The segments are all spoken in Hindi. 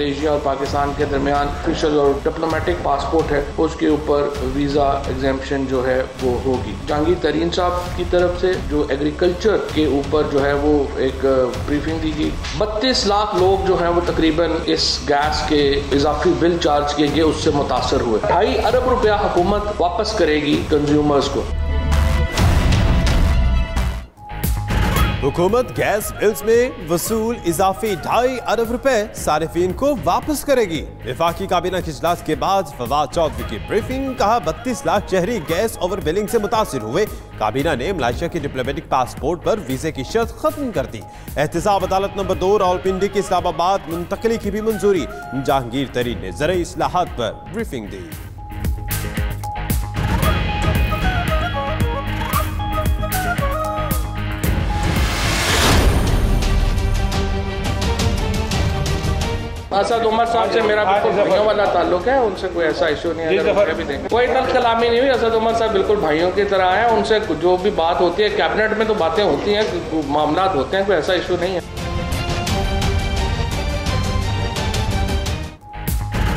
मलेशिया और पाकिस्तान के दरमियान ऑफिशियल और डिप्लोमेटिक पासपोर्ट है, उसके ऊपर वीज़ा एग्जेम्पशन जो है वो होगी। जहांगीर तरीन साहब की तरफ से जो एग्रीकल्चर के ऊपर जो है वो एक ब्रीफिंग दी गई। 32 लाख लोग जो हैं वो तकरीबन इस गैस के इजाफी बिल चार्ज किए गए उससे मुतासर हुए। 2.5 अरब रुपया हुकूमत वापस करेगी कंज्यूमर्स को। हुकूमत गैस बिल्स में वसूल इजाफी 2.5 अरब रुपए सारिफीन को वापस करेगी। वफाकी काबीना के इजलास के बाद फवाद चौधरी की ब्रीफिंग। कहा 32 लाख शहरी गैस ओवर बिलिंग से मुतासिर हुए। काबीना ने मलेशिया के डिप्लोमेटिक पासपोर्ट पर वीजे की शर्त खत्म कर दी। एहतसाब अदालत नंबर 2 रावलपिंडी की इस्लामाबाद मुंतकली की भी मंजूरी। जहांगीर तरीन ने ज़राई इस्लाहात पर ब्रीफिंग दी। असद उमर साहब से मेरा बिल्कुल भाइयों वाला ताल्लुक है, उनसे कोई ऐसा इशू नहीं है। अगर भी देखें कोई तल कलामी नहीं हुई। असद उमर साहब बिल्कुल भाइयों की तरह है, उनसे जो भी बात होती है कैबिनेट में तो बातें होती हैं, मामला होते हैं, कोई ऐसा इशू नहीं है।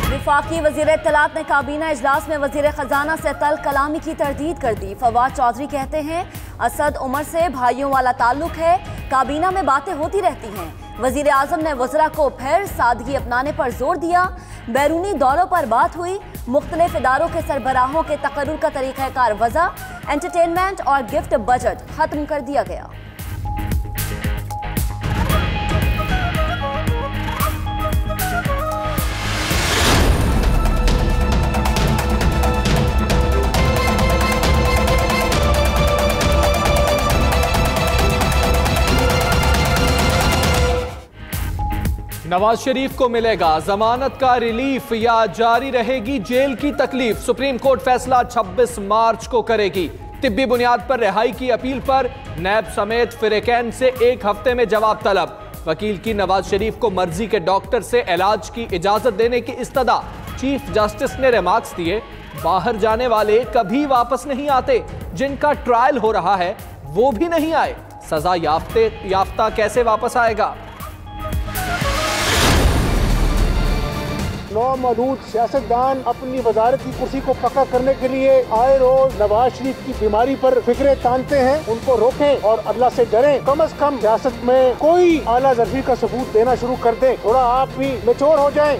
वफाकी वज़ीर इत्तलात ने काबीना इजलास में वज़ीर ख़जाना से तल कलामी की तरदीद कर दी। फवाद चौधरी कहते हैं असद उमर से भाइयों वाला ताल्लुक है, काबीना में बातें होती रहती हैं। वज़ीर आज़म ने वज़रा को फिर सादगी अपनाने पर जोर दिया। बैरूनी दौरों पर बात हुई। मुख्तलिफ इदारों के सरबराहों के तकर्रुर का तरीक़ाकार वज़ा। एंटरटेनमेंट और गिफ्ट बजट ख़त्म कर दिया गया। नवाज शरीफ को मिलेगा जमानत का रिलीफ या जारी रहेगी जेल की तकलीफ। सुप्रीम कोर्ट फैसला 26 मार्च को करेगी। तिब्बी बुनियाद पर रिहाई की अपील पर नैब समेत फिरेकैन से 1 हफ्ते में जवाब तलब। वकील की नवाज शरीफ को मर्जी के डॉक्टर से इलाज की इजाजत देने की इस्तदा। चीफ जस्टिस ने रिमार्क्स दिए, बाहर जाने वाले कभी वापस नहीं आते, जिनका ट्रायल हो रहा है वो भी नहीं आए, सजा याफ्ता कैसे वापस आएगा। नौमौजूद सियासतदान अपनी वजारत की कुर्सी को पक्का करने के लिए आए रोज नवाज शरीफ की बीमारी पर फिक्रे तानते हैं। उनको रोकें और अल्लाह से डरें। कम से कम सियासत में कोई आला ज़र्फी का सबूत देना शुरू कर दें। थोड़ा आप भी मैच्योर हो जाएं।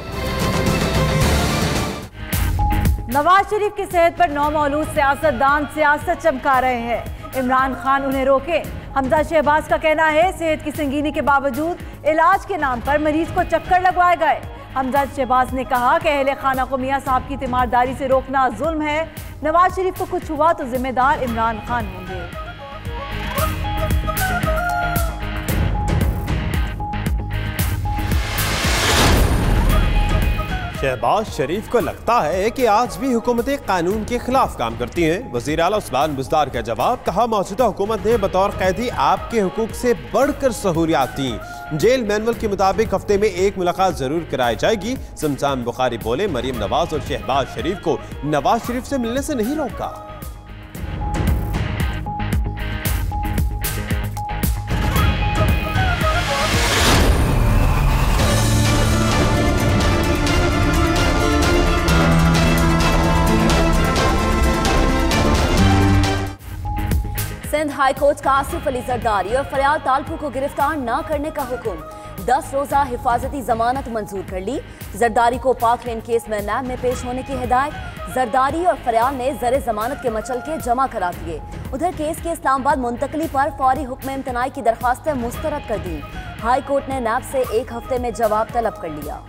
नवाज शरीफ की सेहत पर नौमौजूद सियासतदान सियासत चमका रहे हैं। इमरान खान उन्हें रोके। हमजा शहबाज का कहना है सेहत की संगीनी के बावजूद इलाज के नाम पर मरीज को चक्कर लगवाए गए। हमजा शहबाज ने कहा कि अहले खाना को मियां साहब की तीमारदारी से रोकना जुल्म है। नवाज शरीफ को कुछ हुआ तो जिम्मेदार इमरान खान होंगे। शहबाज शरीफ को लगता है कि आज भी हुकूमतें कानून के खिलाफ काम करती हैं। वज़ीर आला उस्मान बुज़दार का जवाब। कहा मौजूदा हुकूमत ने बतौर कैदी आपके हुकूक से बढ़कर सहूलियात दी। जेल मैनुअल के मुताबिक हफ्ते में 1 मुलाकात जरूर कराई जाएगी। शमशान बुखारी बोले मरीम नवाज और शहबाज शरीफ को नवाज शरीफ से मिलने से नहीं रोका। सिंध हाई कोर्ट का आसिफ अली जरदारी और फरियाल तालपू को गिरफ्तार न करने का हुक्म। 10 रोजा हिफाजती जमानत मंजूर कर ली। जरदारी को पाक लेन केस में नैब में पेश होने की हिदायत। जरदारी और फरियाल ने जरे जमानत के मचलके जमा करा दिए। उधर केस की इस्लामाबाद मुंतकली पर फौरी हुक्म इम्तनाई की दरख्वास्तें मुस्तरद कर दी। हाई कोर्ट ने नैब से 1 हफ्ते में जवाब तलब कर लिया।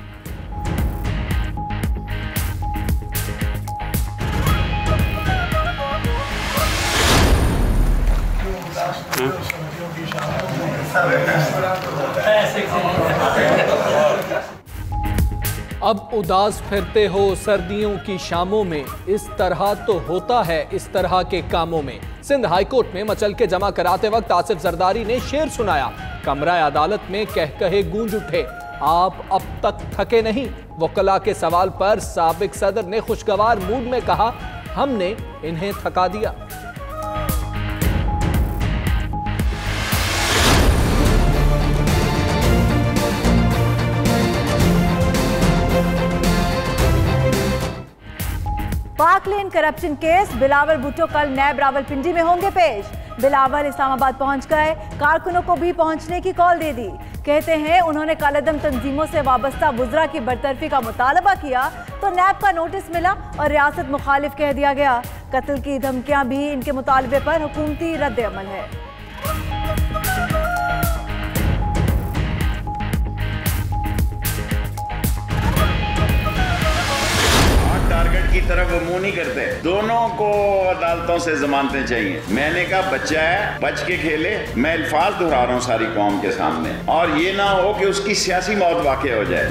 अब उदास फिरते हो सर्दियों की शामों में, इस तरह तो होता है इस तरह के कामों में। सिंध हाईकोर्ट में मचल के जमा कराते वक्त आसिफ जरदारी ने शेर सुनाया। कमरा अदालत में कहे गूंज उठे, आप अब तक थके नहीं। वकला के सवाल पर साबिक सदर ने खुशगवार मूड में कहा, हमने इन्हें थका दिया। मैकलेन करप्शन केस, बिलावल भुट्टो कल नैब रावलपिंडी में होंगे पेश। बिलावल इस्लामाबाद पहुंच गए, कारकुनों को भी पहुंचने की कॉल दे दी। कहते हैं उन्होंने कालेदम तंजीमों से वाबस्ता वुज़रा की बरतरफी का मुतालबा किया तो नैब का नोटिस मिला और रियासत मुखालिफ कह दिया गया। कत्ल की धमकियां भी इनके मुतालबे पर हुकूमती रद्द अमल है। टारगेट की तरफ वो मुंह नहीं करते। दोनों को अदालतों से जमानतें चाहिए। मैंने कहा बच्चा है, बच के खेले। मैं अल्फाज दोहरा रहा हूँ सारी कौम के सामने, और ये ना हो कि उसकी सियासी मौत वाक़ई हो जाए।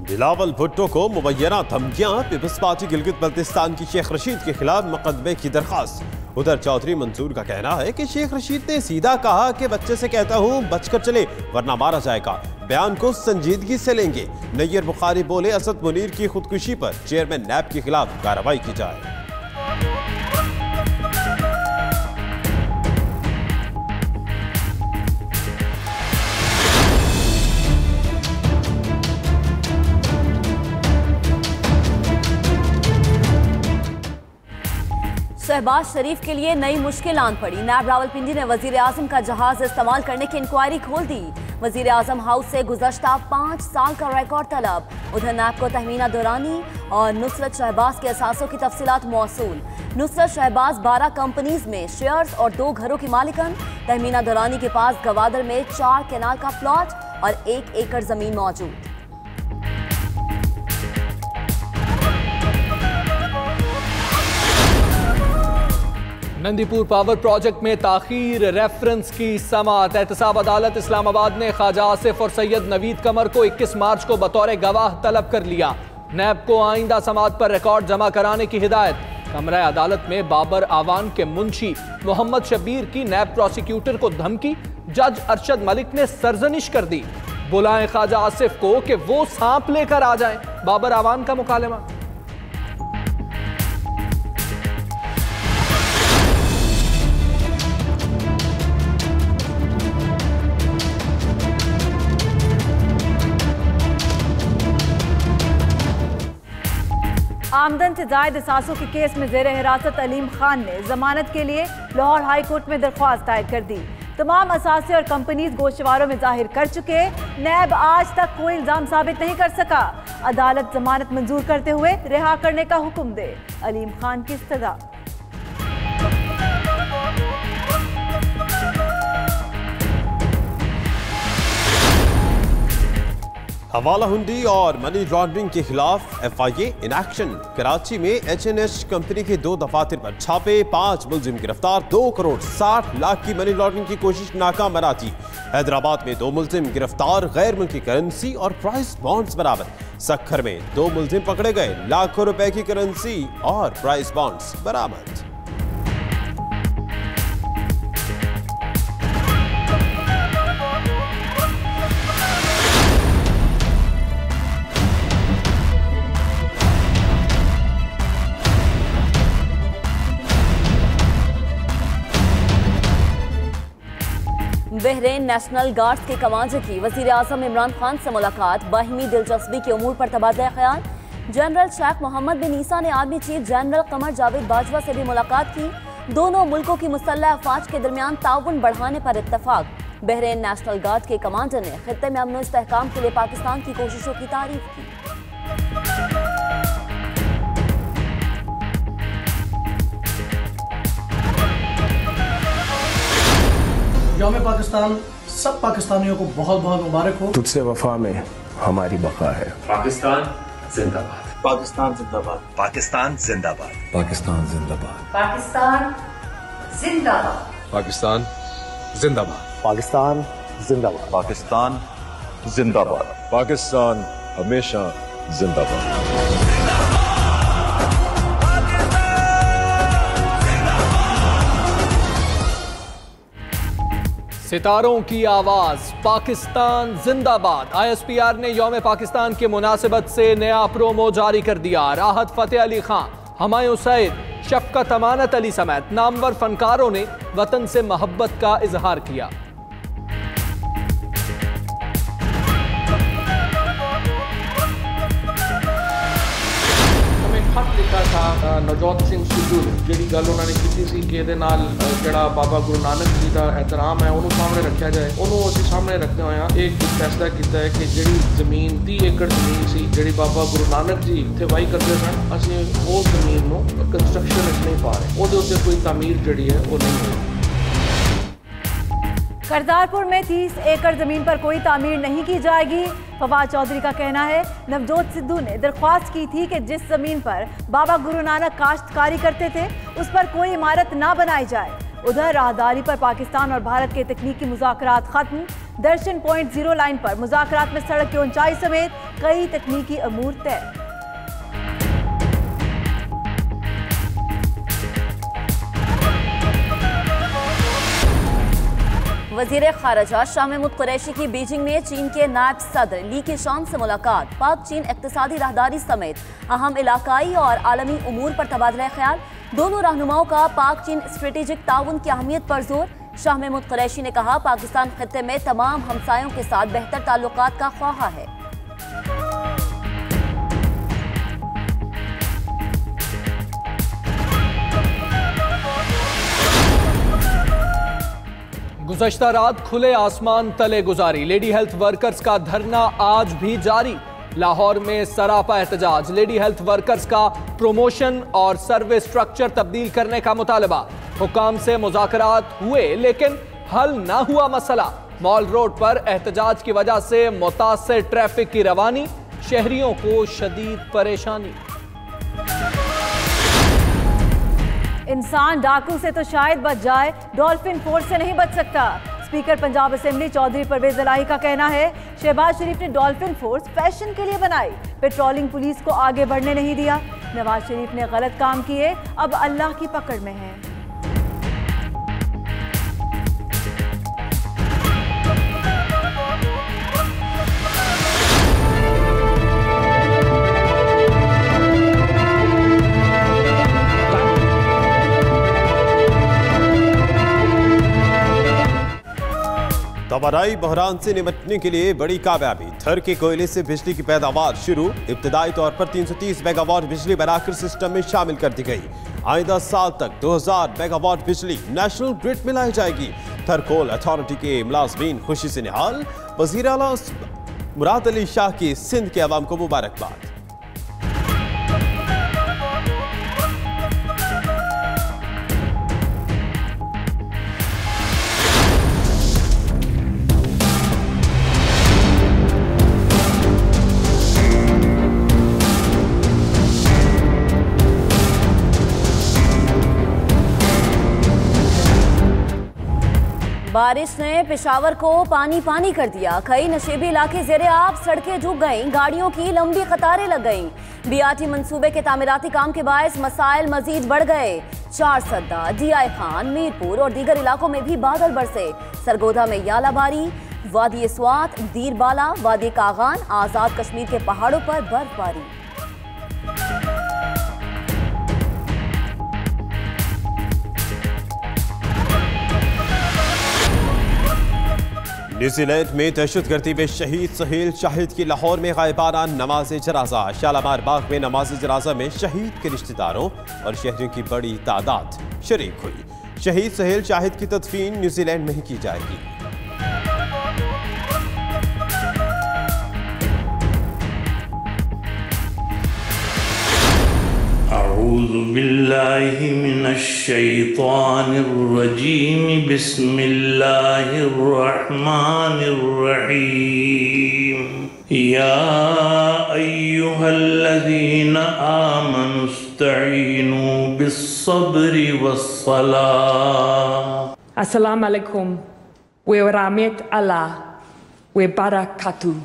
बिलावल भुट्टो को मुबैना धमकियां, पीपल्स पार्टी गिलगित बल्तिस्तान की शेख रशीद के खिलाफ मुकदमे की दरख्वास्त। उधर चौधरी मंसूर का कहना है कि शेख रशीद ने सीधा कहा कि बच्चे से कहता हूं बचकर चले वरना मारा जाएगा। बयान को संजीदगी से लेंगे। नैयर बुखारी बोले असद मुनीर की खुदकुशी पर चेयरमैन नैब के खिलाफ कार्रवाई की जाए। शहबाज शरीफ के लिए नई मुश्किल आन पड़ी। नैब रावलपिंडी ने वजीर आजम का जहाज इस्तेमाल करने की इंक्वायरी खोल दी। वजीर आजम हाउस से गुज़श्ता 5 साल का रिकॉर्ड तलब। उधर नैब को तहमीना दुरानी और नुसरत शहबाज के असासों की तफसीलात मौसूल। नुसरत शहबाज 12 कंपनीज में शेयर्स और 2 घरों की मालिकन। तहमीना दुरानी के पास गवादर में 4 केनाल का प्लॉट और 1 एकड़ जमीन मौजूद। नंदीपुर पावर प्रोजेक्ट में ताखीर, रेफरेंस की समाअत। एहतसाब अदालत इस्लामाबाद ने ख्वाजा आसिफ और सैयद नवीद कमर को 21 मार्च को बतौर गवाह तलब कर लिया। नैब को आइंदा समाअत पर रिकॉर्ड जमा कराने की हिदायत। कमरा अदालत में बाबर आवान के मुंशी मोहम्मद शबीर की नैब प्रोसिक्यूटर को धमकी। जज अरशद मलिक ने सरजनिश कर दी। बुलाएं ख्वाजा आसिफ को कि वो सांप लेकर आ जाएं। बाबर आवान का मुकालमा। आमदन से जायद असासों के केस में जेर हिरासत अलीम खान ने जमानत के लिए लाहौर हाई कोर्ट में दरख्वास्त दायर कर दी। तमाम असासे और कंपनीज गोशवारों में जाहिर कर चुके। नैब आज तक कोई इल्जाम साबित नहीं कर सका। अदालत जमानत मंजूर करते हुए रिहा करने का हुक्म दे। अलीम खान की इस्तदा। हवाला हुंडी और मनी लॉन्ड्रिंग के खिलाफ FIA इन एक्शन। कराची में H&H कंपनी के 2 दफातर पर छापे, 5 मुलजिम गिरफ्तार। 2 करोड़ 60 लाख की मनी लॉन्ड्रिंग की कोशिश नाकाम बनाती। हैदराबाद में 2 मुलजिम गिरफ्तार, गैर मुल्की करेंसी और प्राइस बॉन्ड्स बरामद। सक्खर में 2 मुलजिम पकड़े गए, लाखों रुपए की करेंसी और प्राइस बॉन्ड्स बरामद। बहरीन नेशनल गार्ड्स के कमांडर की वजीर आजम इमरान खान से मुलाकात। बाहिमी दिलचस्पी के उमूर पर तबादला ख्याल। जनरल शेख मोहम्मद बिन ईसा ने army chief general Qamar Javed Bajwa से भी मुलाकात की। दोनों मुल्कों की मुसल्लह अफवाज के दरमियान ताउन बढ़ाने पर इत्तफाक। बहरीन नेशनल गार्ड के कमांडर ने खित्ते में अमन और इस्तेहकाम के लिए पाकिस्तान की कोशिशों की तारीफ की। यौम पाकिस्तान सब पाकिस्तानियों को बहुत बहुत मुबारक हो। तुझसे वफा में हमारी बका है। पाकिस्तान जिंदाबाद। पाकिस्तान जिंदाबाद। पाकिस्तान जिंदाबाद। पाकिस्तान जिंदाबाद। पाकिस्तान जिंदाबाद। पाकिस्तान जिंदाबाद। पाकिस्तान जिंदाबाद। पाकिस्तान जिंदाबाद। पाकिस्तान हमेशा जिंदाबाद। सितारों की आवाज, पाकिस्तान जिंदाबाद। ISPR ने यौम पाकिस्तान के मुनासिबत से नया प्रोमो जारी कर दिया। राहत फतेह अली खान, हुमायूं सईद, शफकत अमानत अली समेत नामवर फनकारों ने वतन से मोहब्बत का इजहार किया। खत लिखा था नवजोत सिंह सिद्धू ने, ਜਿਹੜੀ ਗੱਲ ਉਹਨਾਂ ਨੇ ਕੀਤੀ ਸੀ ਕਿ ਇਹਦੇ ਨਾਲ ਜਿਹੜਾ ਬਾਬਾ ਗੁਰੂ ਨਾਨਕ ਜੀ ਦਾ ਇਹਤਰਾਮ ਹੈ ਉਹਨੂੰ ਸਾਹਮਣੇ ਰੱਖਿਆ ਜਾਏ। ਉਹਨੂੰ ਅਸੀਂ ਸਾਹਮਣੇ ਰੱਖਦੇ ਹੋਇਆ ਇੱਕ ਫੈਸਲਾ ਕੀਤਾ ਹੈ ਕਿ ਜਿਹੜੀ ਜ਼ਮੀਨ 30 ਏਕੜ ਜ਼ਮੀਨ ਸੀ ਜਿਹੜੀ ਬਾਬਾ ਗੁਰੂ ਨਾਨਕ ਜੀ ਇੱਥੇ ਵਾਹੀ ਕਰਦੇ ਸਨ, ਅਸੀਂ ਉਹ ਜ਼ਮੀਨ ਨੂੰ ਕੰਸਟਰਕਸ਼ਨ ਵਿੱਚ ਨਹੀਂ ਪਾ ਰਹੇ, ਉਹਦੇ ਉੱਤੇ ਕੋਈ ਤਾਮੀਰ ਜਿਹੜੀ ਹੈ ਉਹ नहीं होगी। करतारपुर में 30 एकड़ जमीन पर कोई तामीर नहीं की जाएगी। फवाद चौधरी का कहना है नवजोत सिद्धू ने दरख्वास्त की थी कि जिस जमीन पर बाबा गुरु नानक काश्तकारी करते थे उस पर कोई इमारत ना बनाई जाए। उधर राहदारी पर पाकिस्तान और भारत के तकनीकी मुज़ाकरात खत्म। दर्शन पॉइंट 0 लाइन पर मुज़ाकरात में सड़क की ऊंचाई समेत कई तकनीकी अमूर तय। वज़ीर ख़ारिजा शाह महमूद कुरैशी की बीजिंग में चीन के नायब सदर ली केशान से मुलाकात। पाक चीन इक़्तिसादी राहदारी समेत अहम इलाकाई और आलमी उमूर पर तबादला ख्याल। दोनों रहनुमाओं का पाक चीन स्ट्रेटेजिक ताउन की अहमियत पर जोर। शाह महमूद कुरैशी ने कहा पाकिस्तान खित्ते में तमाम हमसायों के साथ बेहतर ताल्लुकात का ख्वाहा है। गुज़श्ता रात खुले आसमान तले गुजारी। लेडी हेल्थ वर्कर्स का धरना आज भी जारी। लाहौर में सरापा एहतजाज। लेडी हेल्थ वर्कर्स का प्रमोशन और सर्विस स्ट्रक्चर तब्दील करने का मुतालबा। हुकाम से मुज़ाकरात हुए लेकिन हल ना हुआ मसला। मॉल रोड पर एहतजाज की वजह से मुतासिर ट्रैफिक की रवानी। शहरियों को शदीद परेशानी। इंसान डाकू से तो शायद बच जाए, डॉल्फिन फोर्स से नहीं बच सकता। स्पीकर पंजाब असेंबली चौधरी परवेज इलाही का कहना है शहबाज शरीफ ने डॉल्फिन फोर्स फैशन के लिए बनाई, पेट्रोलिंग पुलिस को आगे बढ़ने नहीं दिया। नवाज शरीफ ने गलत काम किए, अब अल्लाह की पकड़ में है। तवानाई बहरान से निपटने के लिए बड़ी कामयाबी। थर के कोयले से बिजली की पैदावार शुरू। इब्तदाई तौर पर 330 मेगावाट बिजली बनाकर सिस्टम में शामिल कर दी गई। आइंदा साल तक 2000 मेगावाट बिजली नेशनल ग्रिड में लाई जाएगी। थर कोल अथॉरिटी के मुलाजमीन खुशी से निहाल। वजीर आला मुराद अली शाह की सिंध के अवाम को मुबारकबाद। बारिश ने पेशावर को पानी पानी कर दिया। कई नशेबी इलाके ज़ेरे आब, सड़कें झुक गईं, गाड़ियों की लंबी कतारें लग गईं। बीआरटी मंसूबे के तामीराती काम के बायस मसाइल मजीद बढ़ गए। 4 सद्दा, DI खान, मीरपुर और दीगर इलाकों में भी बादल बरसे। सरगोधा में यालाबारी, वादी स्वात, दीरबाला, वादी कागान, आज़ाद कश्मीर के पहाड़ों पर बर्फबारी। न्यूजीलैंड में दहशतगर्दी में शहीद सुहेल शाहिद की लाहौर में गायबाना नमाज जनाजा। शालामार बाग में नमाज जनाजा में शहीद के रिश्तेदारों और शहरियों की बड़ी तादाद शरीक हुई। शहीद सुहेल शाहिद की तदफीन न्यूजीलैंड में ही की जाएगी। अऊज़ु बिल्लाहि मिनश शैतानिर रजीम बिस्मिल्लाहिर रहमानिर रहीम या अय्युहल्लज़ीना आमनुस्तईनु बिस्सब्रि वस्सलाह। Assalamu alaikum wa rahmatullah wa barakatuh।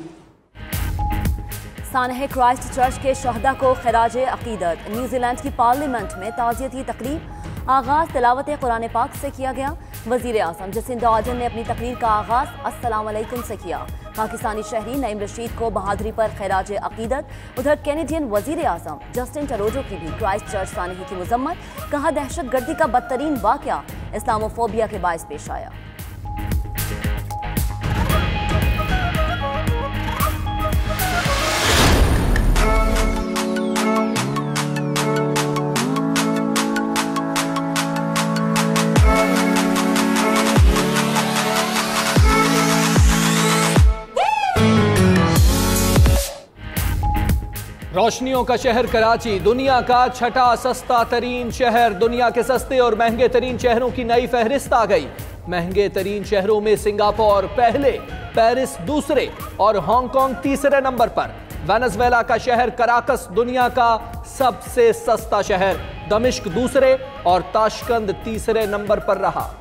सानह क्राइस्ट चर्च के शहदा को खिराज अकीदत। न्यूजीलैंड की पार्लियामेंट में ताज़ियती तकरीब। आगाज़ तिलावत कुरान पाक से किया गया। वज़ीर आज़म जसिंदा आर्डन ने अपनी तकरीर का आगाज़ अस्सलाम अलैकुम से किया। पाकिस्तानी शहरी नईम रशीद को बहादुरी पर खिराज अकीदत। उधर कैनेडियन वज़ीर आज़म जस्टिन ट्रूडो की भी क्राइस्ट चर्च सानही की मजम्मत। कहा दहशत गर्दी का बदतरीन वाक़या इस्लामोफोबिया के बायस पेश आया। रोशनियों का शहर कराची दुनिया का छठा सस्ता तरीन शहर। दुनिया के सस्ते और महंगे तरीन शहरों की नई फहरिस्त आ गई। महंगे तरीन शहरों में सिंगापुर पहले, पेरिस दूसरे और हांगकांग तीसरे नंबर पर। वेनेजुएला का शहर कराकस दुनिया का सबसे सस्ता शहर। दमिश्क दूसरे और ताशकंद तीसरे नंबर पर रहा।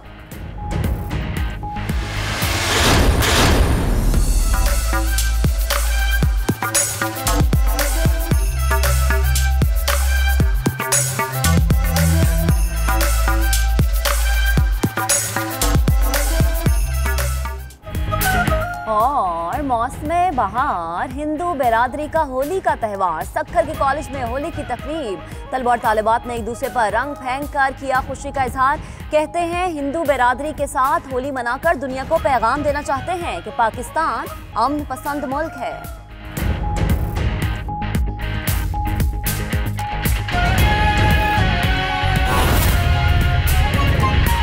और मौसमे बहार हिंदू बिरादरी का होली का त्यौहार। सक्खर के कॉलेज में होली की तकरीब। तलबा और तालिबात ने एक दूसरे पर रंग फेंक कर किया खुशी का इजहार। कहते हैं हिंदू बिरादरी के साथ होली मनाकर दुनिया को पैगाम देना चाहते हैं कि पाकिस्तान अमन पसंद मुल्क है।